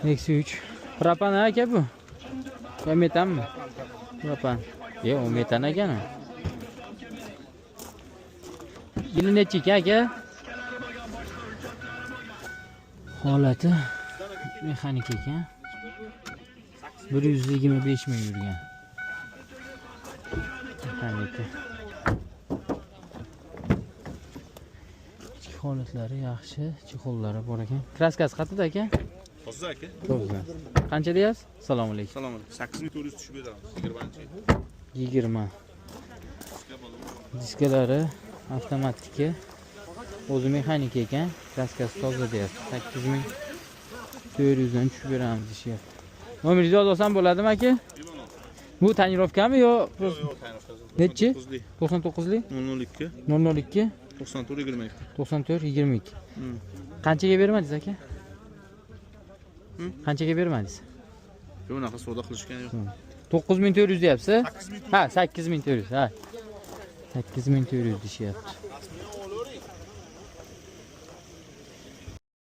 Nexia 3. Propan aka bu. Ya metanmi? Propan. Yo'q, u metan ekan. Yili necha aka? Holati mexanik ekan. 125 ming yurgan. Mexanik. Ichki holatlari yaxshi, chexollari bor ekan. Kraskasi qatida aka? Toza aka. To'g'ri. Qancha deyapsiz? Assalomu alaykum. Salom alaykum. 8400 tushib beramiz. 20. Diskalari avtomatika. O'zi mexanik ekan. Kraskasi toza deyapti. 8400 dan tushib beramiz deyapti. Nomeringizni olsam bo'ladimi aka? Bu tonirovkami yo? Yo'q, tayyorlash. Nechi? 99lik 002 002 94 22. 94 22. Qanchaga bermadingiz aka? Qanchaga bermadingiz? Yo'q, unaqa savdo qilishgan yo'q. 9400 deyapsiz? Ha, 8400. Ha. 8400 deyapti.